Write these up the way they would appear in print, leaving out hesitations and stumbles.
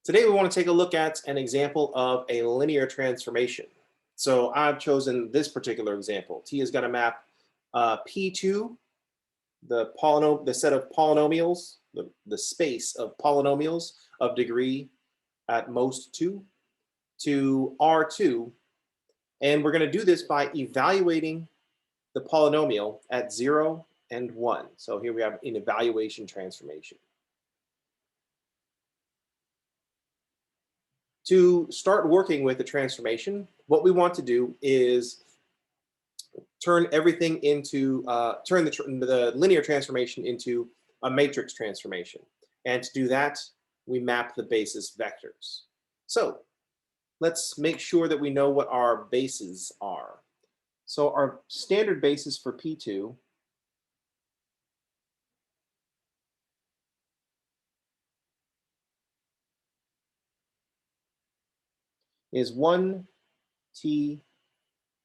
Today we want to take a look at an example of a linear transformation. So I've chosen this particular example. T is going to map P2, the set of polynomials, the space of polynomials of degree at most 2 to R2. And we're going to do this by evaluating the polynomial at 0 and 1. So here we have an evaluation transformation. To start working with the transformation, what we want to do is turn everything into, turn the linear transformation into a matrix transformation. And to do that, we map the basis vectors. So let's make sure that we know what our bases are. So our standard basis for P2 is 1t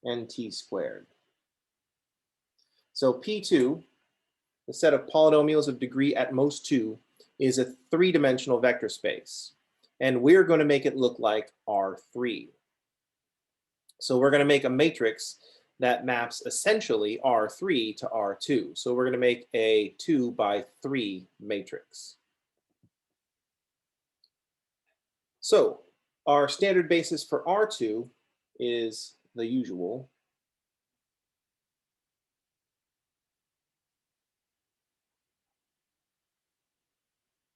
and t squared. So P2, the set of polynomials of degree at most 2, is a 3-dimensional vector space. And we're going to make it look like R3. So we're going to make a matrix that maps essentially R3 to R2. So we're going to make a 2 by 3 matrix. So our standard basis for R2 is the usual.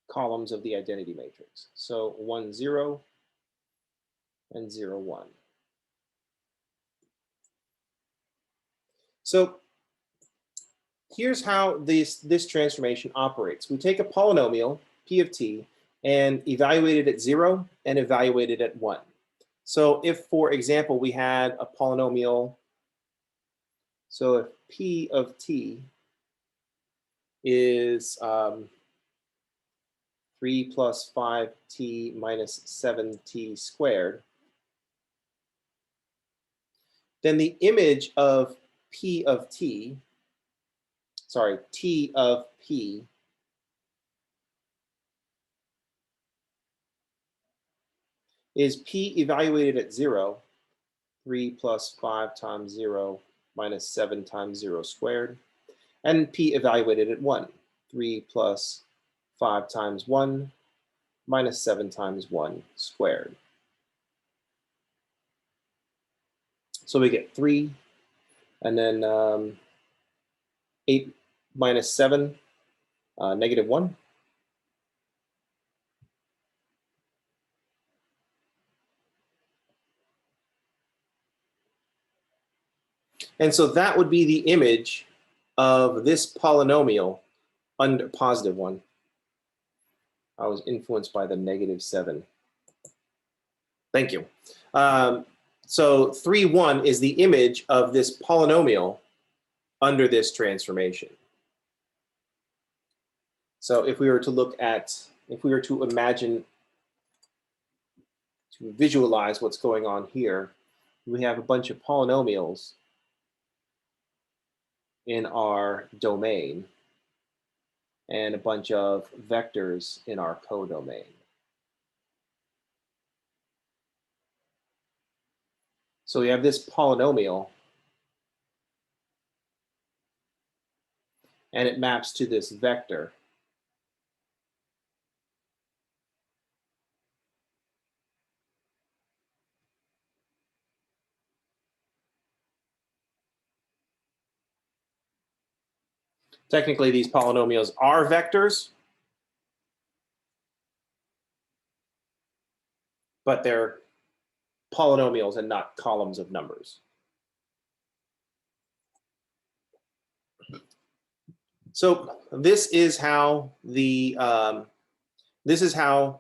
Columns of the identity matrix. So 1, 0 and 0, 1. So here's how this transformation operates. We take a polynomial, P of t, and evaluate it at 0 and evaluate it at 1. So if, for example, we had a polynomial, so if P of t is 3 plus 5t minus 7t squared, then the image of P of t, sorry, T of P is P evaluated at 0, 3 plus 5 times 0 minus 7 times 0 squared, and P evaluated at 1, 3 plus 5 times 1 minus 7 times 1 squared. So we get 3, and then 8 minus 7, negative 1. And so that would be the image of this polynomial under positive 1. I was influenced by the negative 7. Thank you. So 3, 1 is the image of this polynomial under this transformation. So if we were to look at, if we were to imagine, to visualize what's going on here, we have a bunch of polynomials in our domain and a bunch of vectors in our codomain. So we have this polynomial, and it maps to this vector. Technically, these polynomials are vectors, but they're polynomials and not columns of numbers. So this is how the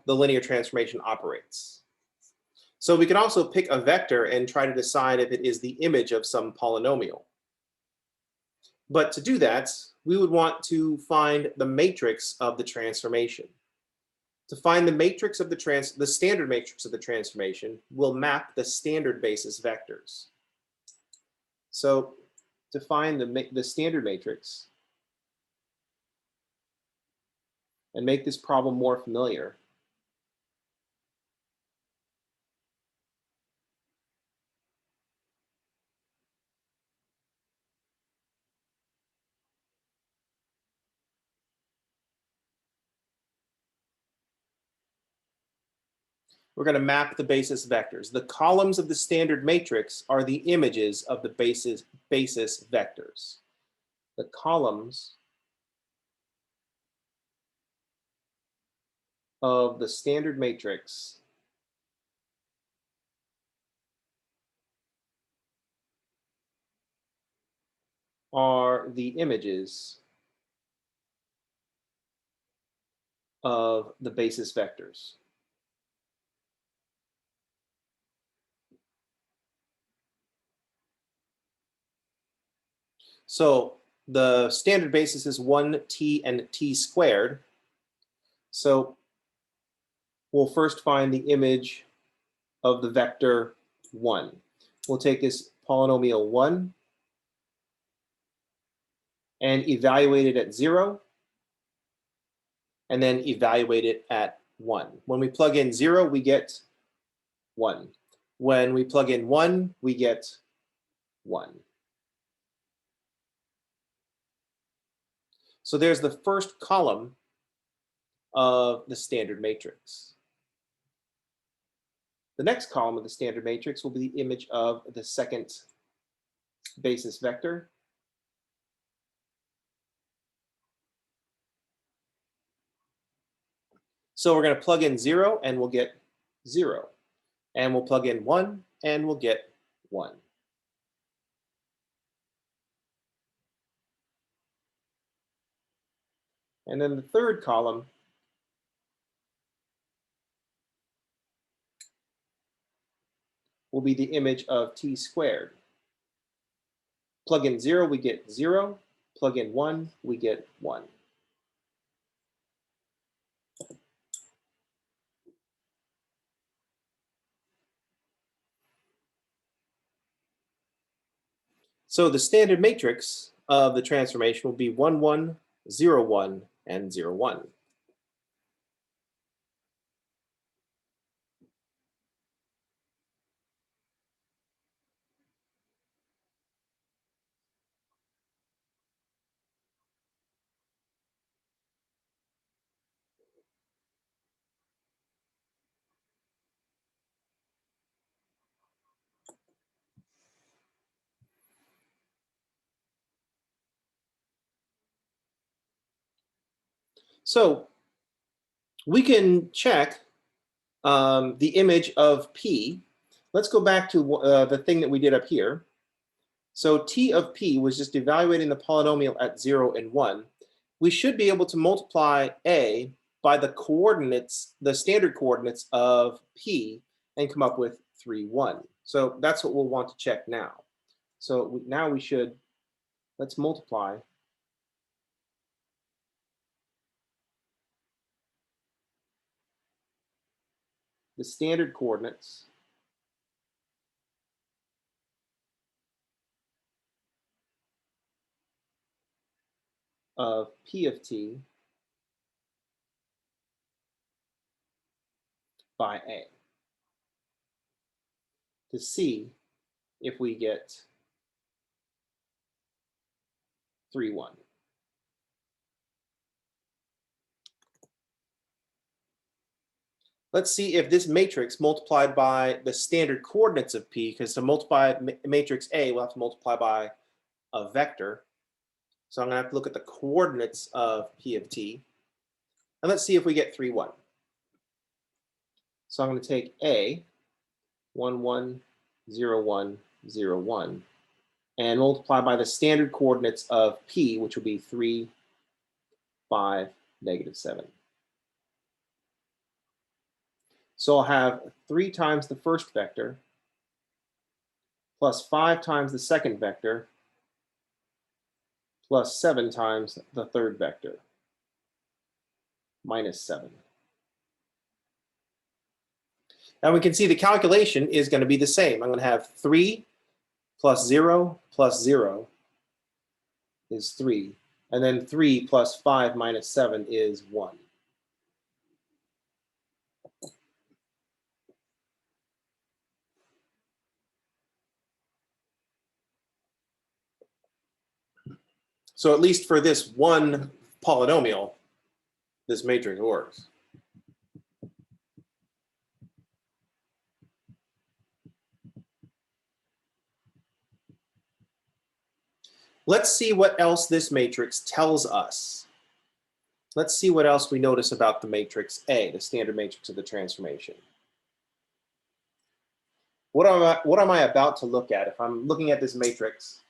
linear transformation operates. So we can also pick a vector and try to decide if it is the image of some polynomial. But to do that, we would want to find the matrix of the transformation. To find the matrix of the standard matrix of the transformation, we'll map the standard basis vectors. So to find the standard matrix and make this problem more familiar, we're going to map the basis vectors. The columns of the standard matrix are the images of the basis vectors. The columns of the standard matrix are the images of the basis vectors. So the standard basis is 1t and t squared. So we'll first find the image of the vector 1. We'll take this polynomial 1 and evaluate it at 0, and then evaluate it at 1. When we plug in 0, we get 1. When we plug in 1, we get 1. So there's the first column of the standard matrix. The next column of the standard matrix will be the image of the second basis vector. So we're going to plug in 0 and we'll get 0. And we'll plug in 1 and we'll get 1. And then the third column will be the image of t squared. Plug in 0, we get 0. Plug in 1, we get 1. So the standard matrix of the transformation will be 1, 1, 0, 1, and 0, 1. So we can check the image of P. Let's go back to the thing that we did up here. So T of P was just evaluating the polynomial at 0 and 1. We should be able to multiply A by the coordinates, the standard coordinates of P, and come up with 3, 1. So that's what we'll want to check now. So now we should, let's multiply the standard coordinates of P of T by A to see if we get 3, 1. Let's see if this matrix multiplied by the standard coordinates of P, because to multiply matrix A, we'll have to multiply by a vector. So I'm going to have to look at the coordinates of P of T. And let's see if we get 3, 1. So I'm going to take A, 1, 1, 0, 1, 0, 1, and multiply by the standard coordinates of P, which will be 3, 5, negative 7. So I'll have 3 times the first vector plus 5 times the second vector plus 7 times the third vector, minus 7. Now we can see the calculation is going to be the same. I'm going to have 3 plus 0 is 3. And then 3 plus 5 minus 7 is 1. So at least for this one polynomial, this matrix works. Let's see what else this matrix tells us. Let's see what else we notice about the matrix A, the standard matrix of the transformation. What am I about to look at? If I'm looking at this matrix,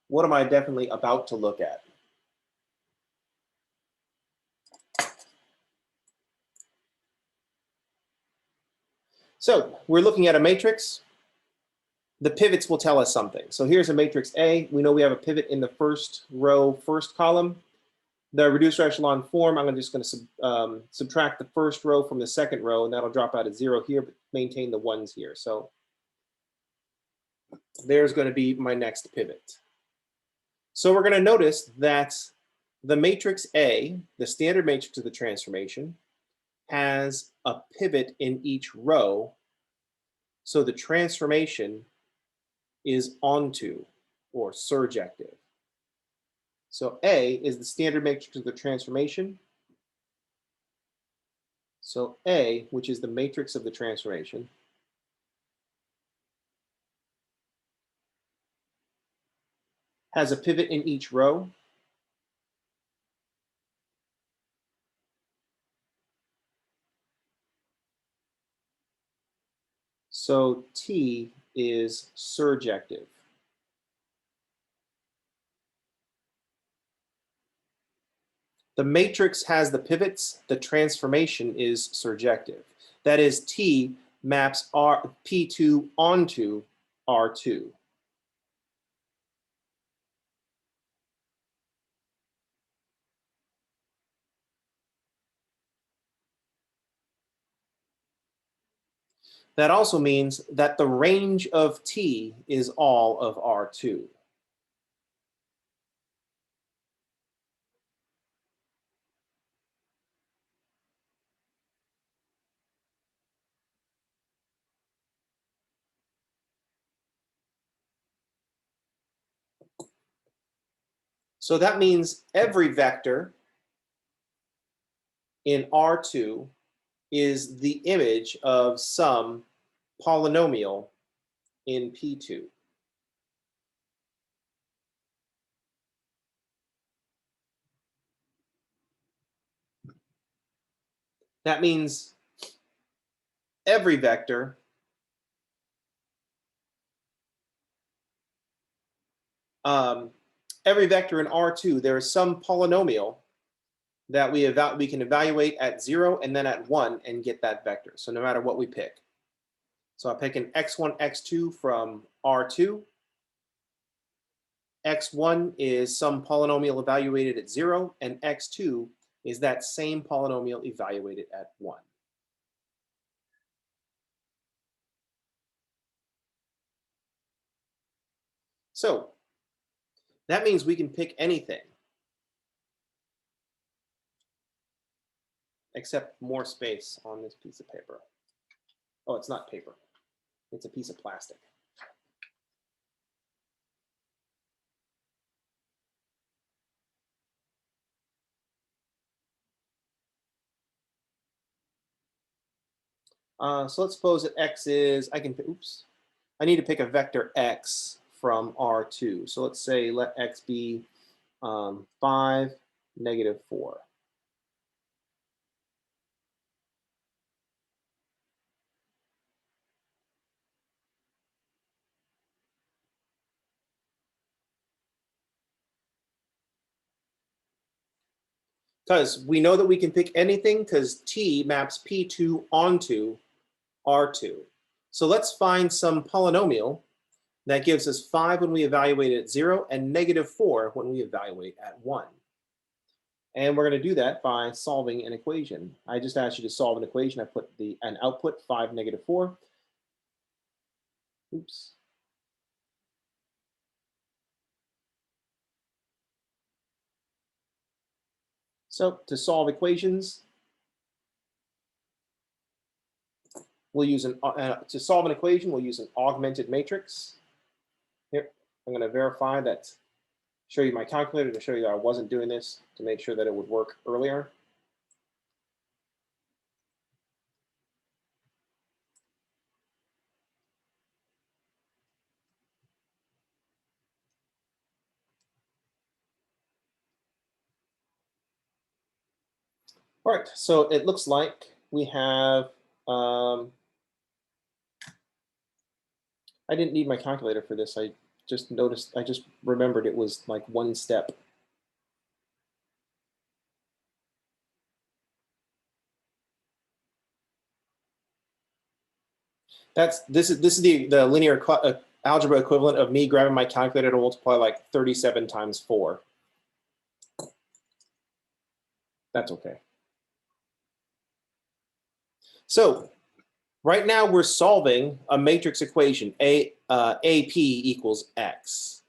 what am I definitely about to look at? So we're looking at a matrix. The pivots will tell us something. So here's a matrix A. We know we have a pivot in the first row, first column. The reduced echelon form, I'm just going to subtract the first row from the second row, and that'll drop out at 0 here, but maintain the 1s here. So there's going to be my next pivot. So we're going to notice that the matrix A, the standard matrix of the transformation, has a pivot in each row. So the transformation is onto or surjective. So A is the standard matrix of the transformation. So A, which is the matrix of the transformation, has a pivot in each row. So T is surjective. The matrix has the pivots, the transformation is surjective. That is, T maps P2 onto R2. That also means that the range of T is all of R2. So that means every vector in R2 is the image of some polynomial in P2. That means every vector in R2, there is some polynomial that we can evaluate at 0 and then at 1 and get that vector. So no matter what we pick. So I pick an x1, x2 from R2. x1 is some polynomial evaluated at 0, and x2 is that same polynomial evaluated at 1. So that means we can pick anything except more space on this piece of paper. Oh, it's not paper. It's a piece of plastic. So let's suppose that x is, I need to pick a vector x from R2. So let's say let x be 5, -4. Because we know that we can pick anything because T maps P2 onto R2. So let's find some polynomial that gives us 5 when we evaluate at 0 and -4 when we evaluate at 1. And we're going to do that by solving an equation. I just asked you to solve an equation. I put an output 5, -4. Oops. So to solve equations, we'll use to solve an equation, we'll use an augmented matrix. Here, I'm going to verify that, show you my calculator to show you that I wasn't doing this to make sure that it would work earlier. All right, so it looks like we have, I didn't need my calculator for this. I just remembered it was like one step. This is the linear algebra equivalent of me grabbing my calculator to multiply like 37 times 4. That's okay. So right now we're solving a matrix equation, AP equals X.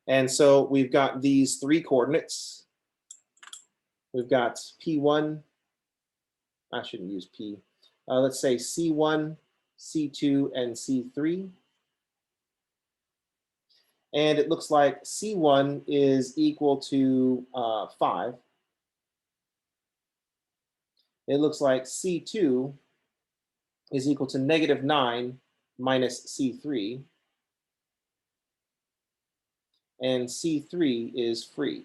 And so we've got these three coordinates. We've got P1, I shouldn't use P. Let's say C1, C2, and C3. And it looks like C1 is equal to 5. It looks like C2 is equal to -9 minus C3. And C3 is free.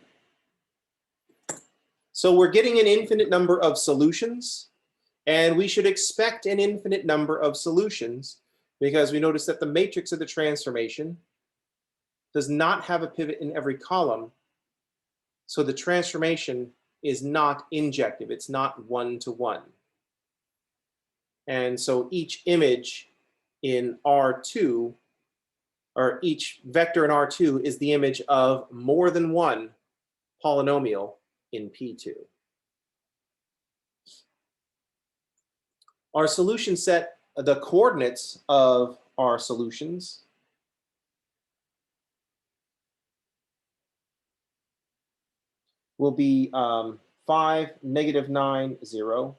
So we're getting an infinite number of solutions, and we should expect an infinite number of solutions because we notice that the matrix of the transformation does not have a pivot in every column. So the transformation is not injective. It's not one-to-one. And so each image in R2, or each vector in R2, is the image of more than one polynomial in P2. Our solution set, the coordinates of our solutions will be 5, -9, 0.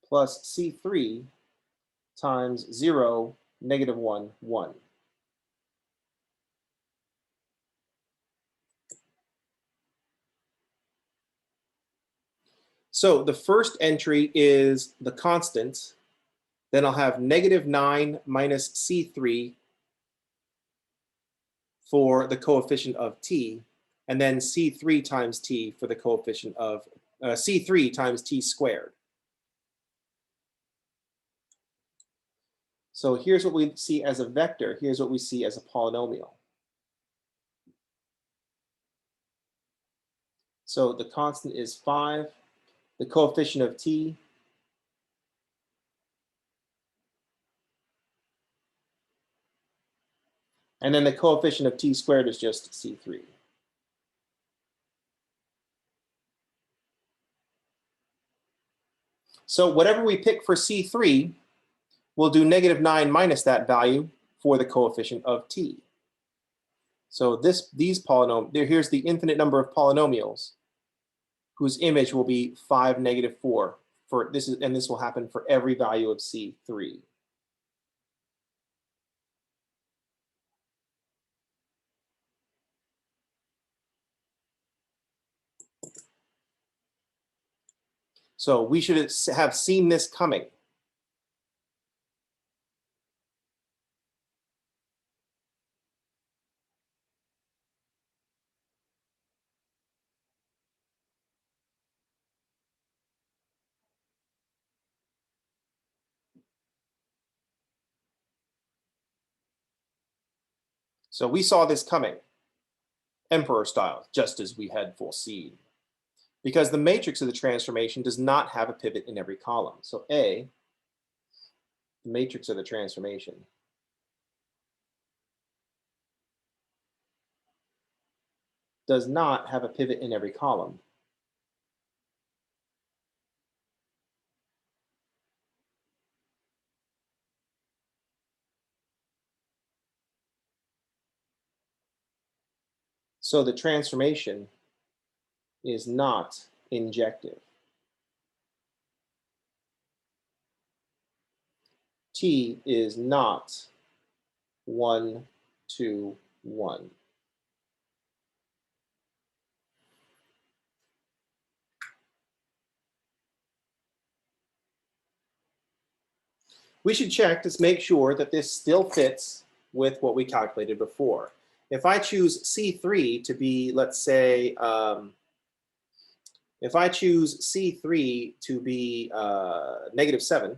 Plus C3 times 0, -1, 1. So the first entry is the constant. Then I'll have -9 minus C3 for the coefficient of t, and then C3 times t for the coefficient of C3 times t squared. So here's what we see as a vector. Here's what we see as a polynomial. So the constant is 5. The coefficient of t and then the coefficient of t squared is just C3. So whatever we pick for C3, we'll do -9 minus that value for the coefficient of t. So here's the infinite number of polynomials whose image will be 5, -4 for this and this will happen for every value of C3. So we should have seen this coming. So we saw this coming, emperor style, just as we had foreseen, because the matrix of the transformation does not have a pivot in every column. So A, the matrix of the transformation, does not have a pivot in every column. So the transformation is not injective. T is not 1, 2, 1. We should check to make sure that this still fits with what we calculated before. If I choose C3 to be, let's say, if I choose C3 to be -7,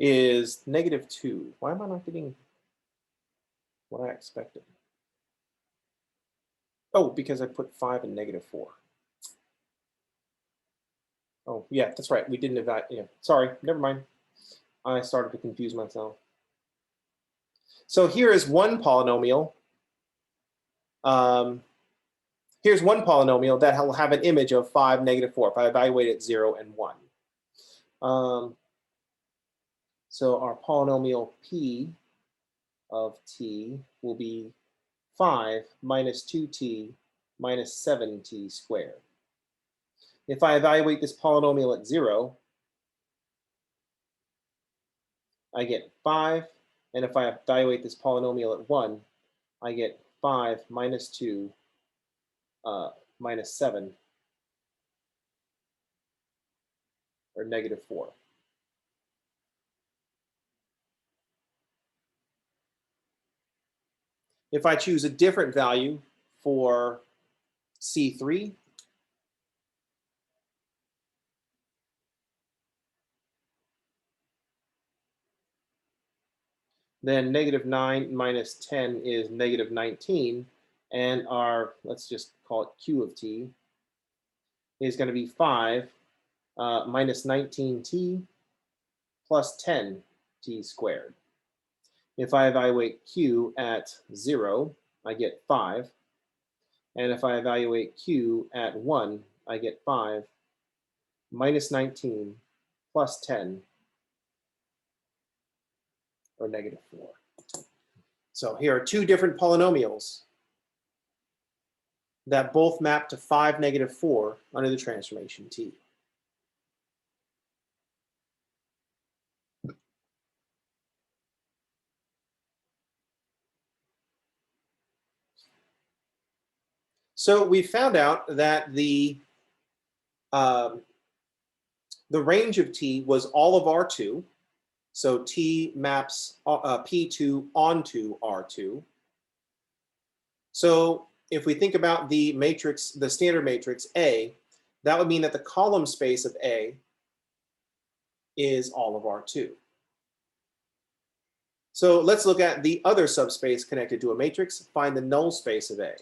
is -2. Why am I not getting what I expected? Oh, because I put 5 and -4. Oh, yeah, that's right. We didn't evaluate. Yeah, sorry, never mind. I started to confuse myself. So here is one polynomial. Um, here's one polynomial that will have an image of 5, -4 if I evaluate it 0 and 1. So our polynomial p of t will be 5 minus 2t minus 7t squared. If I evaluate this polynomial at 0, I get 5. And if I evaluate this polynomial at 1, I get 5 minus 2 minus 7, or -4. If I choose a different value for C3, then -9 minus 10 is -19. And our, let's just call it Q of t, is going to be 5 minus 19t plus 10t squared. If I evaluate Q at 0, I get 5. And if I evaluate Q at 1, I get 5 minus 19 plus 10, or -4. So here are two different polynomials that both map to 5, -4 under the transformation t. So we found out that um, the range of t was all of R2. So t maps P2 onto R2. So if we think about the matrix, the standard matrix A, that would mean that the column space of A is all of R2. So let's look at the other subspace connected to a matrix, find the null space of A.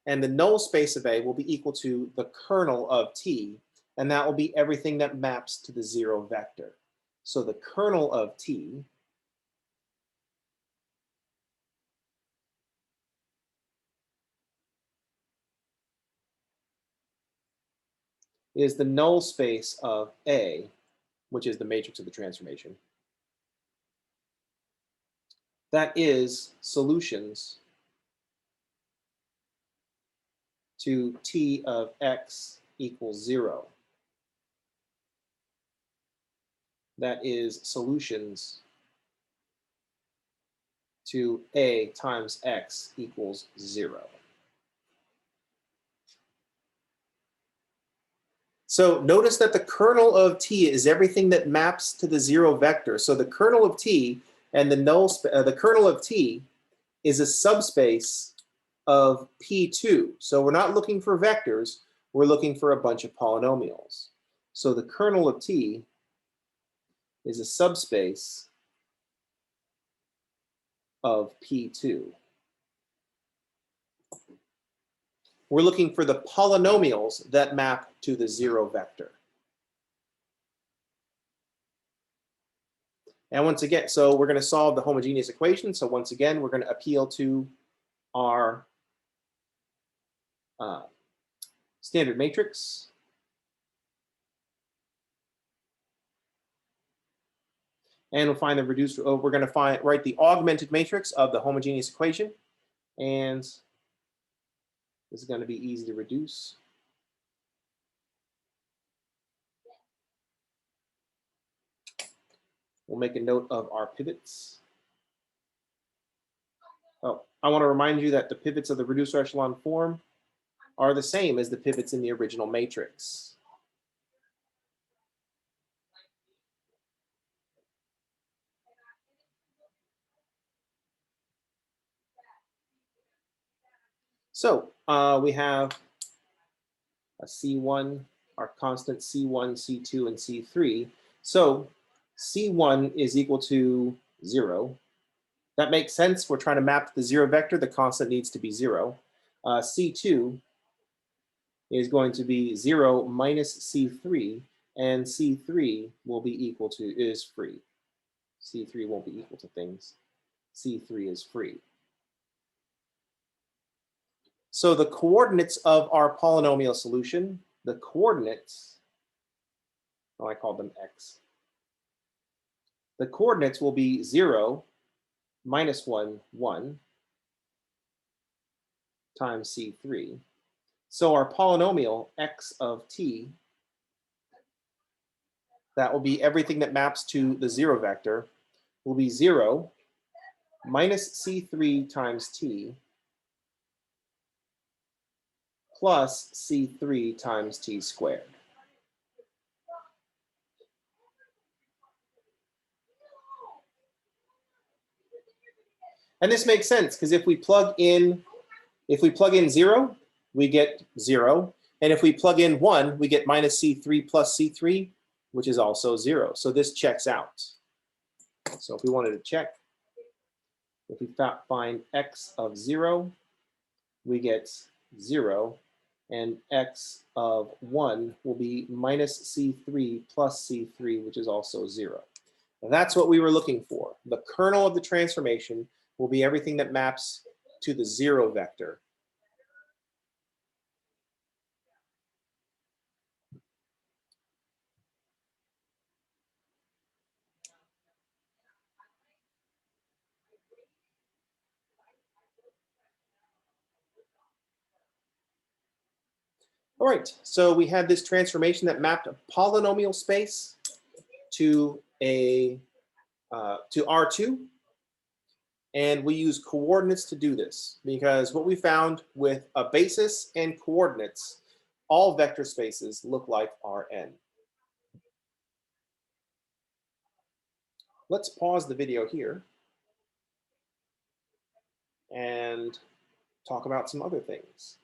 And the null space of A will be equal to the kernel of T, and that will be everything that maps to the 0 vector. So the kernel of T is the null space of A, which is the matrix of the transformation. That is solutions to T of x equals 0. That is solutions to A times x equals 0. So notice that the kernel of T is everything that maps to the 0 vector. So the kernel of T and the kernel of T is a subspace of P2. So we're not looking for vectors, we're looking for a bunch of polynomials. So the kernel of T is a subspace of P2. We're looking for the polynomials that map to the 0 vector. And once again, so we're going to solve the homogeneous equation. So once again, we're going to appeal to our standard matrix. And we'll find the reduced, we're going to write the augmented matrix of the homogeneous equation. And this is going to be easy to reduce. We'll make a note of our pivots. Oh, I want to remind you that the pivots of the reducer echelon form are the same as the pivots in the original matrix. So we have a C1, our constant C1, C2, and C3. So C1 is equal to 0. That makes sense. We're trying to map to the 0 vector. The constant needs to be 0. C2 is going to be 0 minus C3, and C3 will be equal to, is free. C3 won't be equal to things. C3 is free. So the coordinates of our polynomial solution, the coordinates, oh, I called them x. The coordinates will be 0, minus 1, 1, times C3. So our polynomial x of t, that will be everything that maps to the 0 vector, will be 0 minus C3 times t plus C3 times t squared. And this makes sense because if we plug in 0, we get 0. And if we plug in 1, we get minus C3 plus C3, which is also 0. So this checks out. So if we wanted to check, if we find x of 0, we get 0. And x of 1 will be minus C3 plus C3, which is also 0. And that's what we were looking for. The kernel of the transformation will be everything that maps to the 0 vector. All right, so we had this transformation that mapped a polynomial space to R2, and we use coordinates to do this because what we found with a basis and coordinates, all vector spaces look like Rn. Let's pause the video here and talk about some other things.